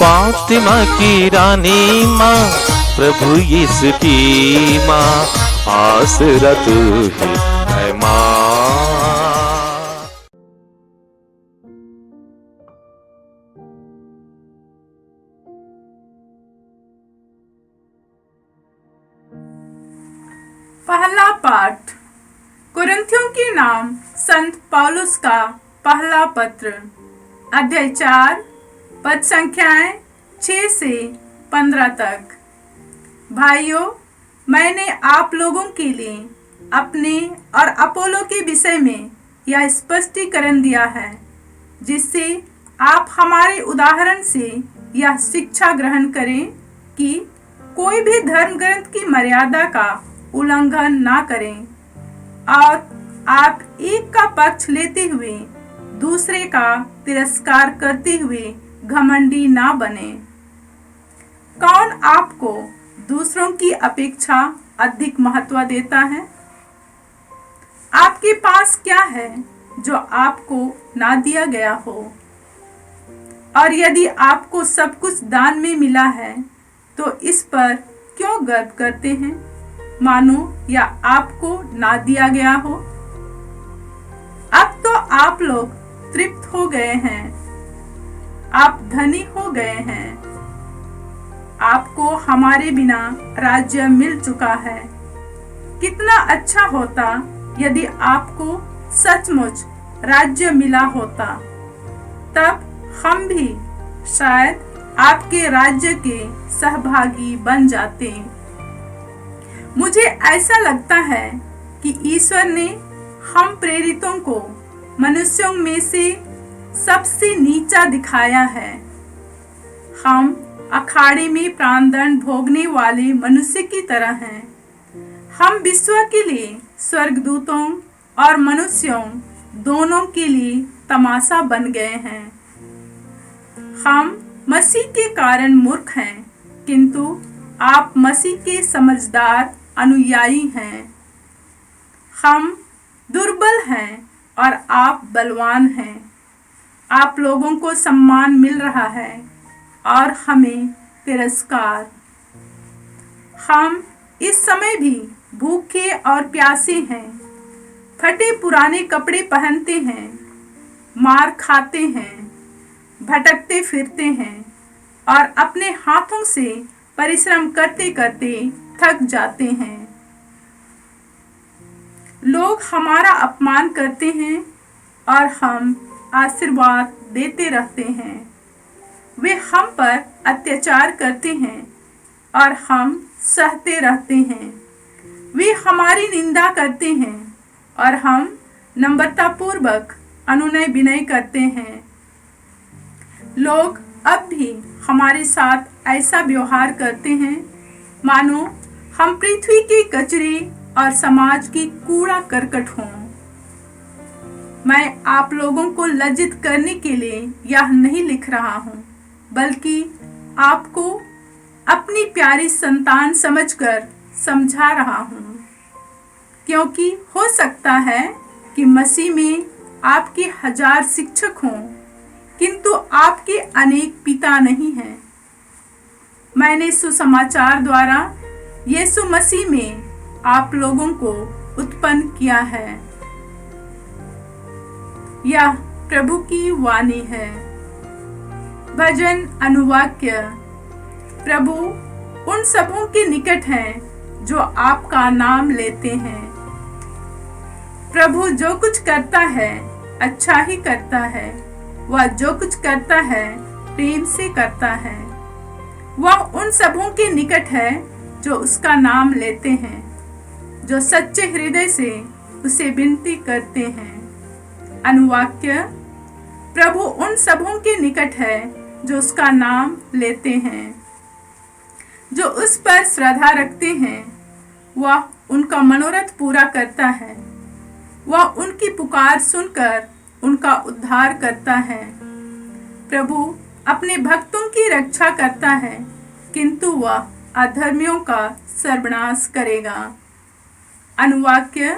फातिमा की रानी माँ, प्रभु यीशु की माँ, आसरा तू ही है माँ। पहला पाठ कुरिन्थियों के नाम संत पौलुस का पहला पत्र, अध्याय 4, पद संख्याएं 6 से 15 तक। भाइयों, मैंने आप लोगों के लिए अपने और अपोलो के विषय में यह स्पष्टीकरण दिया है, जिससे आप हमारे उदाहरण से यह शिक्षा ग्रहण करें कि कोई भी धर्म ग्रंथ की मर्यादा का उल्लंघन ना करें और आप एक का पक्ष लेते हुए दूसरे का तिरस्कार करते हुए घमंडी ना बने। कौन आपको दूसरों की अपेक्षा अधिक महत्व देता है? आपके पास क्या है जो आपको ना दिया गया हो? और यदि आपको सब कुछ दान में मिला है तो इस पर क्यों गर्व करते हैं, मानो या आपको ना दिया गया हो? अब तो आप लोग तृप्त हो गए हैं, आप धनी हो गए हैं, आपको हमारे बिना राज्य मिल चुका है। कितना अच्छा होता यदि आपको सचमुच राज्य मिला होता, तब हम भी शायद आपके राज्य के सहभागी बन जाते। मुझे ऐसा लगता है कि ईश्वर ने हम प्रेरितों को मनुष्यों में से सबसे नीचा दिखाया है। हम अखाड़े में प्राणदंड भोगने वाले मनुष्य की तरह हैं। हम विश्व के लिए स्वर्गदूतों और मनुष्यों दोनों के लिए तमाशा बन गए हैं। हम मसीह के कारण मूर्ख हैं, किंतु आप मसीह के समझदार अनुयायी हैं। हम दुर्बल हैं और आप बलवान हैं। आप लोगों को सम्मान मिल रहा है और हमें तिरस्कार। हम इस समय भी भूखे और प्यासे हैं, फटे पुराने कपड़े पहनते हैं, मार खाते हैं, भटकते फिरते हैं और अपने हाथों से परिश्रम करते करते थक जाते हैं। लोग हमारा अपमान करते हैं और हम आशीर्वाद देते रहते हैं। वे हम पर अत्याचार करते हैं और हम सहते रहते हैं। वे हमारी निंदा करते हैं और हम नम्रतापूर्वक अनुनय विनय करते हैं। लोग अब भी हमारे साथ ऐसा व्यवहार करते हैं मानो हम पृथ्वी के कचरे और समाज की कूड़ा करकट हों। मैं आप लोगों को लज्जित करने के लिए यह नहीं लिख रहा हूँ, बल्कि आपको अपनी प्यारी संतान समझकर समझा रहा हूँ, क्योंकि हो सकता है कि मसीह में आपके 1000 शिक्षक हों, किंतु आपके अनेक पिता नहीं हैं। मैंने सुसमाचार द्वारा यीशु मसीह में आप लोगों को उत्पन्न किया है। यह प्रभु की वाणी है। भजन अनुवाक्य। प्रभु उन सबों के निकट हैं जो आपका नाम लेते हैं। प्रभु जो कुछ करता है अच्छा ही करता है। वह जो कुछ करता है प्रेम से करता है। वह उन सबों के निकट है जो उसका नाम लेते हैं, जो सच्चे हृदय से उसे विनती करते हैं। अनुवाक्य। प्रभु उन सबों के निकट है जो उसका नाम लेते हैं, जो उस पर श्रद्धा रखते हैं। वह उनका मनोरथ पूरा करता है। वह उनकी पुकार सुनकर उनका उद्धार करता है। प्रभु अपने भक्तों की रक्षा करता है, किंतु वह अधर्मियों का सर्वनाश करेगा। अनुवाक्य।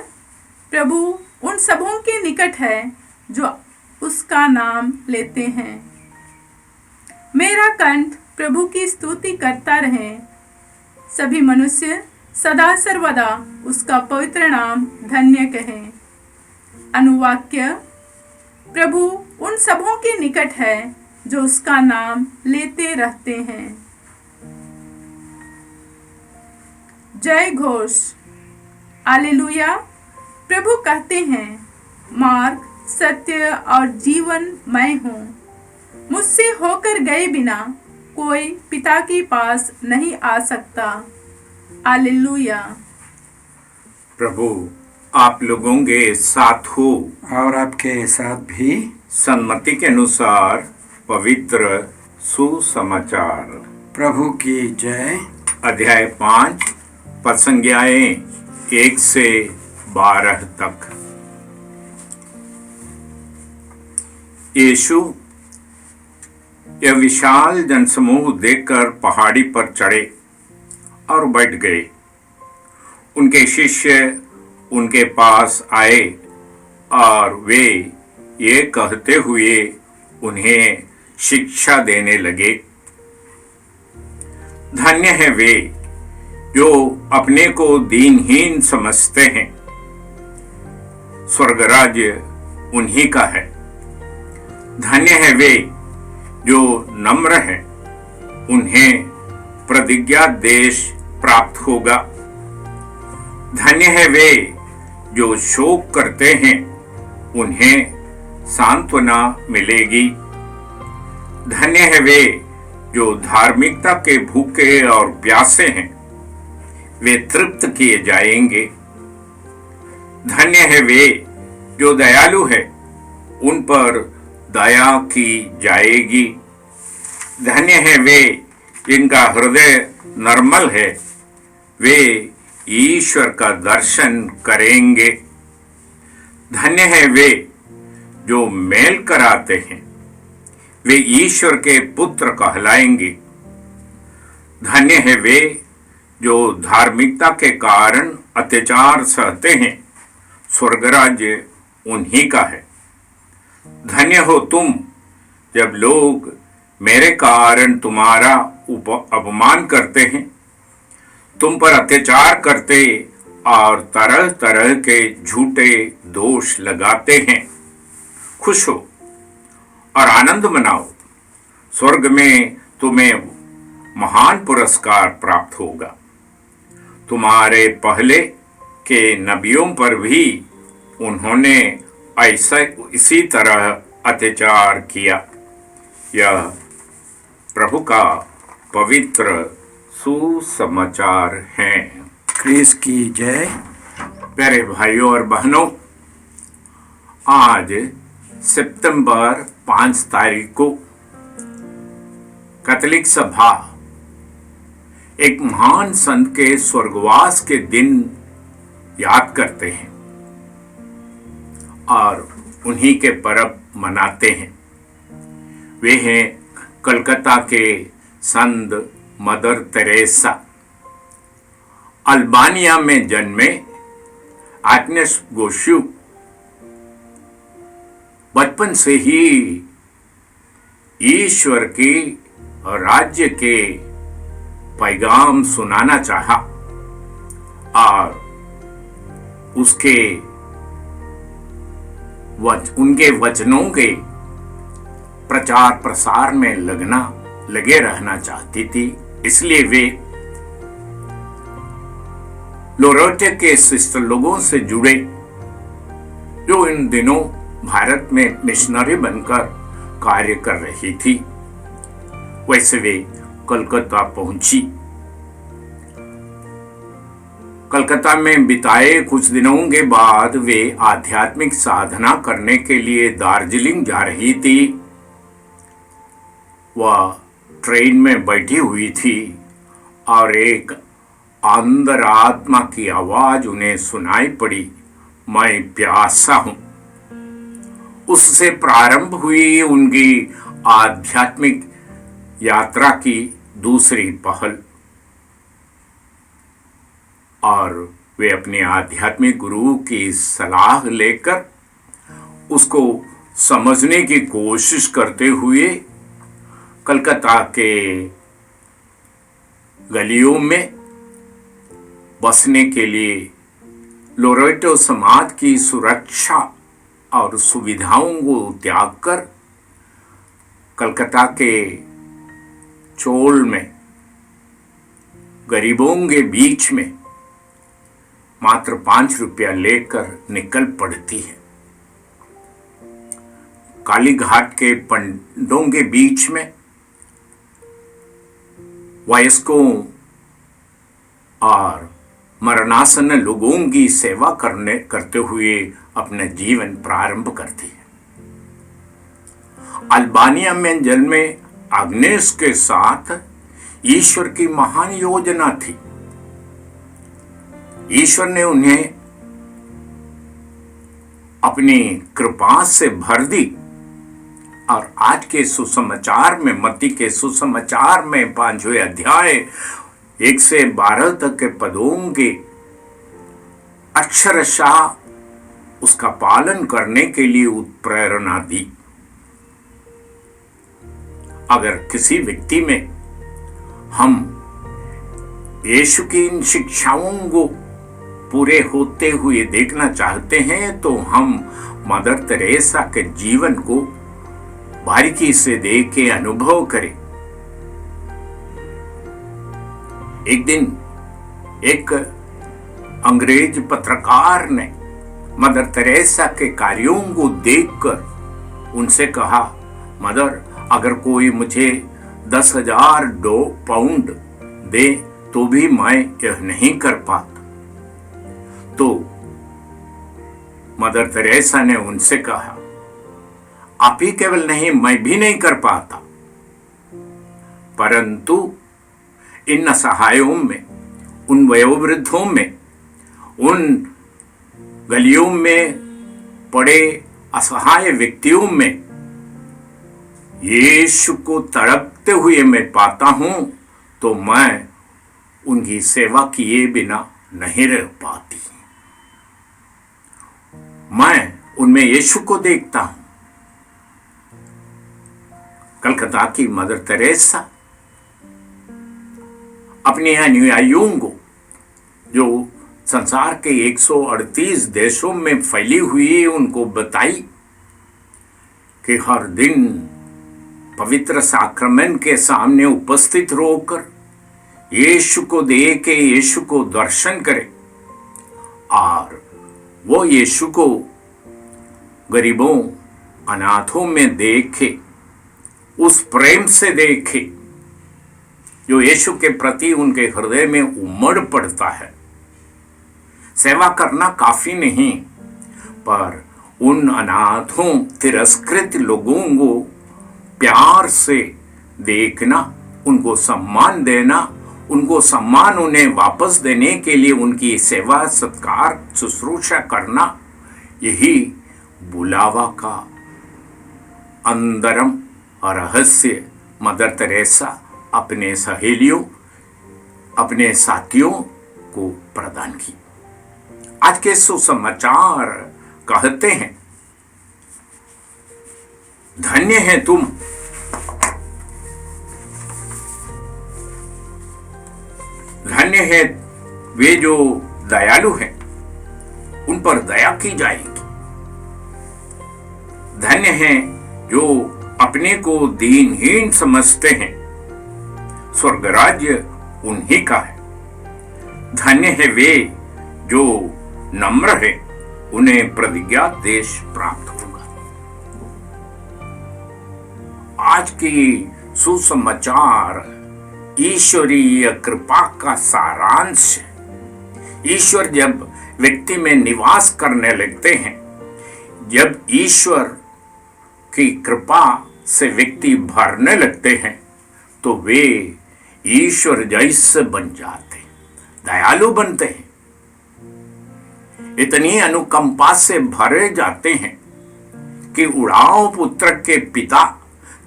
प्रभु उन सबों के निकट है जो उसका नाम लेते हैं। मेरा कंठ प्रभु की स्तुति करता रहे। सभी मनुष्य सदा सर्वदा उसका पवित्र नाम धन्य कहें। अनुवाक्य: प्रभु उन सबों के निकट है जो उसका नाम लेते रहते हैं। जय घोष। हालेलुया। प्रभु कहते हैं, मार्ग, सत्य और जीवन मैं हूँ। मुझसे होकर गए बिना कोई पिता के पास नहीं आ सकता। हालेलुया। प्रभु आप लोगों के साथ हो और आपके साथ भी। सन्मति के अनुसार पवित्र सुसमाचार। प्रभु की जय। अध्याय 5 पद संज्ञाएं 1 से 12 तक। यीशु यह विशाल जनसमूह देखकर पहाड़ी पर चढ़े और बैठ गए। उनके शिष्य उनके पास आए और वे ये कहते हुए उन्हें शिक्षा देने लगे, धन्य है वे जो अपने को दीनहीन समझते हैं, स्वर्गराज्य उन्हीं का है। धन्य है वे जो नम्र हैं, उन्हें प्रतिज्ञा देश प्राप्त होगा। धन्य है वे जो शोक करते हैं, उन्हें सांत्वना मिलेगी। धन्य है वे जो धार्मिकता के भूखे और प्यासे हैं, वे तृप्त किए जाएंगे। धन्य है वे जो दयालु है, उन पर दया की जाएगी। धन्य है वे जिनका हृदय निर्मल है, वे ईश्वर का दर्शन करेंगे। धन्य है वे जो मेल कराते हैं, वे ईश्वर के पुत्र कहलाएंगे। धन्य है वे जो धार्मिकता के कारण अत्याचार सहते हैं, स्वर्गराज्य उन्हीं का है। धन्य हो तुम जब लोग मेरे कारण तुम्हारा अपमान करते हैं, तुम पर अत्याचार करते और तरह तरह के झूठे दोष लगाते हैं। खुश हो और आनंद मनाओ, स्वर्ग में तुम्हें महान पुरस्कार प्राप्त होगा। तुम्हारे पहले के नबियों पर भी उन्होंने ऐसा इसी तरह अत्याचार किया। यह प्रभु का पवित्र सुसमाचार है। क्रिस की जय। प्यारे भाइयों और बहनों, आज सितंबर 5 तारीख को कैथोलिक सभा एक महान संत के स्वर्गवास के दिन याद करते हैं और उन्हीं के पर्व मनाते हैं। वे हैं कलकत्ता के संत मदर तेरेसा। अल्बानिया में जन्मे आग्नेस गोशु बचपन से ही ईश्वर की राज्य के पैगाम सुनाना चाहा और उनके वचनों के प्रचार प्रसार में लगे रहना चाहती थी। इसलिए वे लोरेटो के सिस्टर लोगों से जुड़े, जो इन दिनों भारत में मिशनरी बनकर कार्य कर रही थी। वैसे वे कलकत्ता पहुंची। कलकत्ता में बिताए कुछ दिनों के बाद वे आध्यात्मिक साधना करने के लिए दार्जिलिंग जा रही थी। वह ट्रेन में बैठी हुई थी और एक अंतरात्मा की आवाज उन्हें सुनाई पड़ी, मैं प्यासा हूं। उससे प्रारंभ हुई उनकी आध्यात्मिक यात्रा की दूसरी पहल और वे अपने आध्यात्मिक गुरु की सलाह लेकर उसको समझने की कोशिश करते हुए कलकत्ता के गलियों में बसने के लिए लोरेटो समाज की सुरक्षा और सुविधाओं को त्याग कर कलकत्ता के चोल में गरीबों के बीच में मात्र 5 रुपया लेकर निकल पड़ती है। कालीघाट के पंडों के बीच में वयस्कों और मरणासन्न लोगों की सेवा करते हुए अपना जीवन प्रारंभ करती है। अल्बानिया में जन्मे अग्नेस के साथ ईश्वर की महान योजना थी। ईश्वर ने उन्हें अपनी कृपा से भर दी और आज के सुसमाचार में, मत्ती के सुसमाचार में 5वें अध्याय 1 से 12 तक के पदों के अक्षरशः उसका पालन करने के लिए उत्प्रेरणा दी। अगर किसी व्यक्ति में हम यीशु की इन शिक्षाओं को पूरे होते हुए देखना चाहते हैं तो हम मदर तेरेसा के जीवन को बारीकी से देख के अनुभव करें। एक दिन एक अंग्रेज पत्रकार ने मदर तेरेसा के कार्यों को देखकर उनसे कहा, मदर, अगर कोई मुझे 10,000 पाउंड दे तो भी मैं यह नहीं कर पाता। तो मदर तेरेसा ने उनसे कहा, आप ही केवल नहीं, मैं भी नहीं कर पाता, परंतु इन असहायों में, उन वयोवृद्धों में, उन गलियों में पड़े असहाय व्यक्तियों में यीशु को तड़पते हुए मैं पाता हूं, तो मैं उनकी सेवा किए बिना नहीं रह पाती। मैं उनमें यीशु को देखता हूं। कलकत्ता की मदर तेरेसा अपने अनुयायियों को, जो संसार के 138 देशों में फैली हुई, उनको बताई कि हर दिन पवित्र साक्रमेंट के सामने उपस्थित होकर यीशु को देखे, यीशु को दर्शन करे और वो यीशु को गरीबों, अनाथों में देखे, उस प्रेम से देखे जो यीशु के प्रति उनके हृदय में उमड़ पड़ता है। सेवा करना काफी नहीं, पर उन अनाथों, तिरस्कृत लोगों को प्यार से देखना, उनको सम्मान देना, उनको सम्मान उन्हें वापस देने के लिए उनकी सेवा, सत्कार, शुश्रूषा करना, यही बुलावा का अंतरम और रहस्य मदर तेरेसा अपने सहेलियों, अपने साथियों को प्रदान की। आज के सुसमाचार कहते हैं, धन्य है तुम, धन्य है वे जो दयालु हैं, उन पर दया की जाएगी। धन्य है जो अपने को दीनहीन समझते हैं, स्वर्ग राज्य उन्हीं का है। धन्य है वे जो नम्र है, उन्हें प्रतिज्ञा देश प्राप्त होगा। आज की सुसमाचार ईश्वरीय कृपा का सारांश है। ईश्वर जब व्यक्ति में निवास करने लगते हैं, जब ईश्वर की कृपा से व्यक्ति भरने लगते हैं, तो वे ईश्वर जैसे बन जाते हैं, दयालु बनते हैं, इतनी अनुकंपा से भरे जाते हैं कि उड़ाव पुत्र के पिता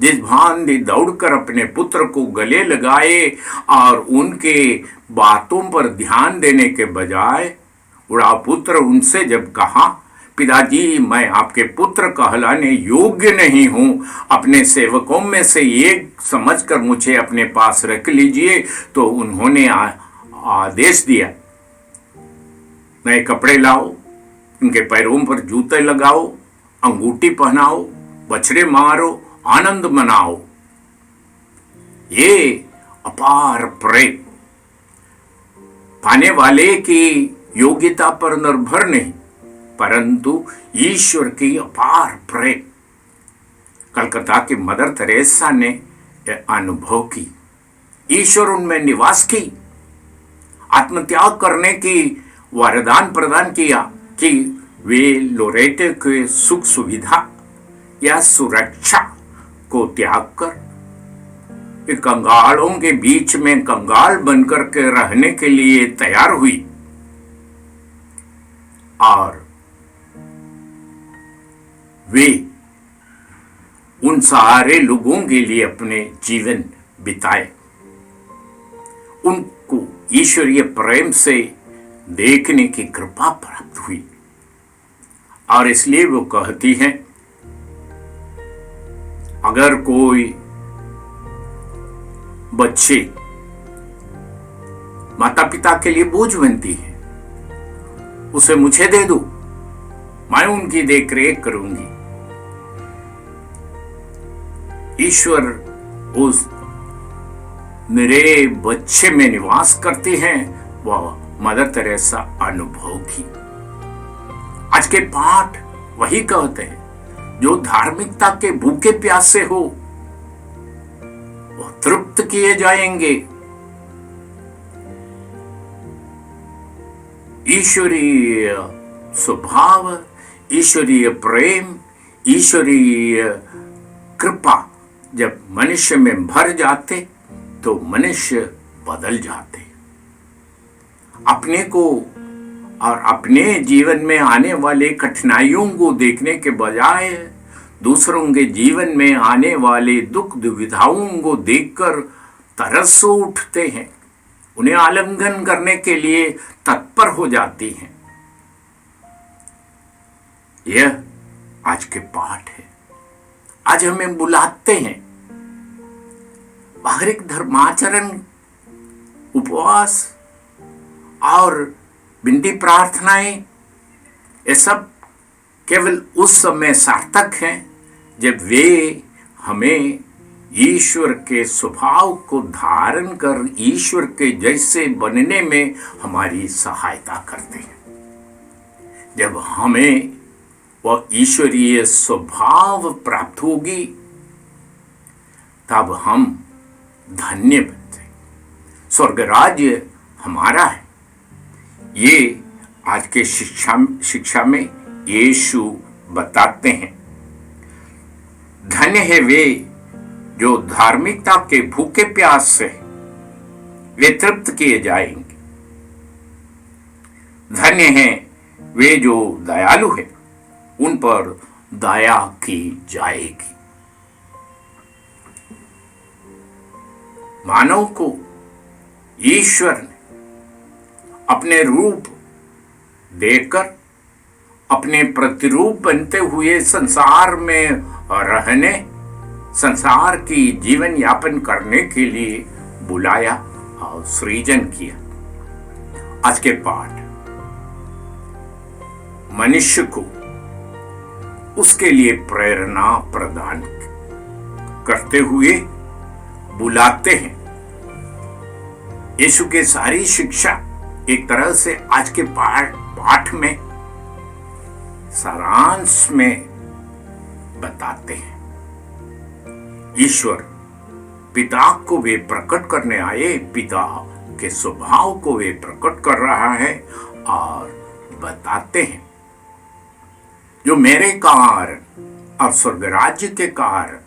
जिस भांति दौड़कर अपने पुत्र को गले लगाए और उनके बातों पर ध्यान देने के बजाय उड़ाव पुत्र उनसे जब कहा, पिताजी, मैं आपके पुत्र कहलाने योग्य नहीं हूं, अपने सेवकों में से एक समझकर मुझे अपने पास रख लीजिए। तो उन्होंने आदेश दिया, नए कपड़े लाओ, उनके पैरों पर जूते लगाओ, अंगूठी पहनाओ, बछड़े मारो, आनंद मनाओ। ये अपार प्रेम पाने वाले की योग्यता पर निर्भर नहीं, परंतु ईश्वर की अपार प्रेम। कलकत्ता की मदर तेरेसा ने अनुभव की, ईश्वर उनमें निवास की, आत्मत्याग करने की वरदान प्रदान किया कि वे लोरेटे के सुख सुविधा या सुरक्षा को त्याग कर कंगालों के बीच में कंगाल बनकर के रहने के लिए तैयार हुई और वे उन सारे लोगों के लिए अपने जीवन बिताए। उनको ईश्वरीय प्रेम से देखने की कृपा प्राप्त हुई और इसलिए वो कहती हैं, अगर कोई बच्चे माता पिता के लिए बोझ बनती है, उसे मुझे दे दो, मैं उनकी देखरेख करूंगी। ईश्वर उस मेरे बच्चे में निवास करते हैं, वह मदर तेरेसा अनुभव की। आज के पाठ वही कहते हैं, जो धार्मिकता के भूखे प्यासे हो वो तृप्त किए जाएंगे। ईश्वरीय स्वभाव, ईश्वरीय प्रेम, ईश्वरीय कृपा जब मनुष्य में भर जाते तो मनुष्य बदल जाते। अपने को और अपने जीवन में आने वाले कठिनाइयों को देखने के बजाय दूसरों के जीवन में आने वाले दुख दुविधाओं को देखकर तरस उठते हैं, उन्हें आलिंगन करने के लिए तत्पर हो जाती हैं। यह आज के पाठ है। आज हमें बुलाते हैं, बाहरिक धर्माचरण, उपवास और विनती प्रार्थनाएं, ये सब केवल उस समय सार्थक हैं जब वे हमें ईश्वर के स्वभाव को धारण कर ईश्वर के जैसे बनने में हमारी सहायता करते हैं। जब हमें वह ईश्वरीय स्वभाव प्राप्त होगी तब हम धन्य बनते। स्वर्ग राज्य हमारा है। ये आज के शिक्षा में यीशु बताते हैं। धन्य है वे जो धार्मिकता के भूखे प्यास से वे तृप्त किए जाएंगे। धन्य हैं वे जो दयालु हैं, उन पर दया की जाएगी। मानव को ईश्वर ने अपने रूप देकर अपने प्रतिरूप बनते हुए संसार में रहने, संसार की जीवन यापन करने के लिए बुलाया और सृजन किया। आज के पाठ मनुष्य को उसके लिए प्रेरणा प्रदान करते हुए बुलाते हैं। यीशु के सारी शिक्षा एक तरह से आज के पाठ में सारांश में बताते हैं। ईश्वर पिता को वे प्रकट करने आए, पिता के स्वभाव को वे प्रकट कर रहा है और बताते हैं जो मेरे कारण और स्वर्ग राज्य के कारण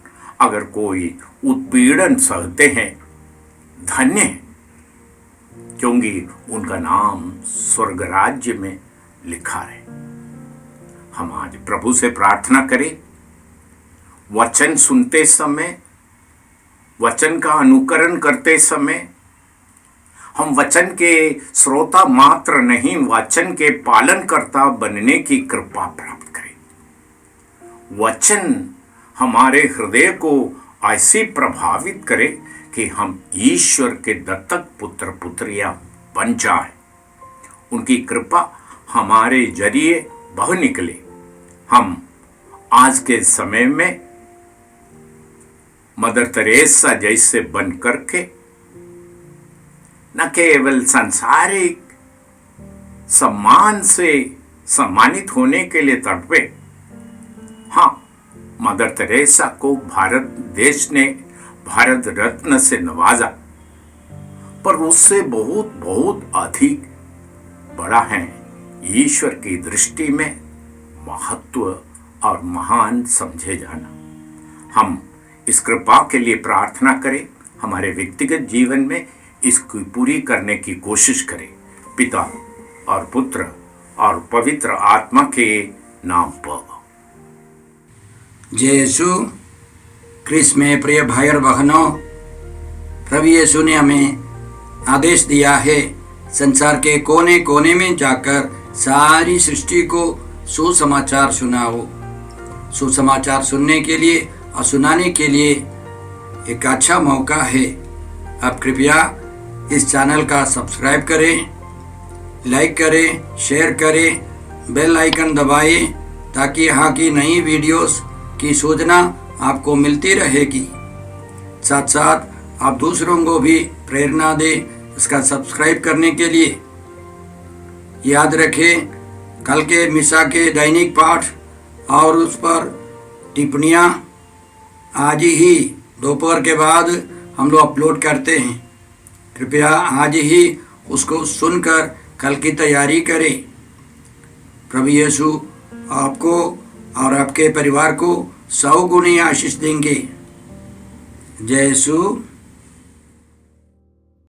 अगर कोई उत्पीड़न सहते हैं, धन्य है, क्योंकि उनका नाम स्वर्ग राज्य में लिखा है। हम आज प्रभु से प्रार्थना करें, वचन सुनते समय, वचन का अनुकरण करते समय हम वचन के श्रोता मात्र नहीं, वचन के पालनकर्ता बनने की कृपा प्राप्त करें। वचन हमारे हृदय को ऐसे प्रभावित करे कि हम ईश्वर के दत्तक पुत्र पुत्रियां बन जाएं। उनकी कृपा हमारे जरिए बह निकले। हम आज के समय में मदर तेरेसा जैसे बन करके न केवल सांसारिक सम्मान से सम्मानित होने के लिए तड़पे। हाँ, मदर तेरेसा को भारत देश ने भारत रत्न से नवाजा, पर उससे बहुत बहुत अधिक बड़ा है ईश्वर की दृष्टि में महत्व और महान समझे जाना। हम इस कृपा के लिए प्रार्थना करें, हमारे व्यक्तिगत जीवन में इसको पूरी करने की कोशिश करें। पिता और पुत्र और पवित्र आत्मा के नाम पर। जय यीशु क्रिस में प्रिय भाई और बहनों, प्रभु यीशु ने हमें आदेश दिया है संसार के कोने कोने में जाकर सारी सृष्टि को सुसमाचार सुनाओ। सुसमाचार सुनने के लिए और सुनाने के लिए एक अच्छा मौका है। आप कृपया इस चैनल का सब्सक्राइब करें, लाइक करें, शेयर करें, बेल आइकन दबाएं ताकि यहाँ की नई वीडियोस की सूचना आपको मिलती रहेगी। साथ साथ आप दूसरों को भी प्रेरणा दें इसका सब्सक्राइब करने के लिए। याद रखें, कल के मिसा के दैनिक पाठ और उस पर टिप्पणियाँ आज ही दोपहर के बाद हम लोग अपलोड करते हैं। कृपया आज ही उसको सुनकर कल की तैयारी करें। प्रभु यीशु आपको और आपके परिवार को 100 गुनी आशीष देंगे। जय यीशु।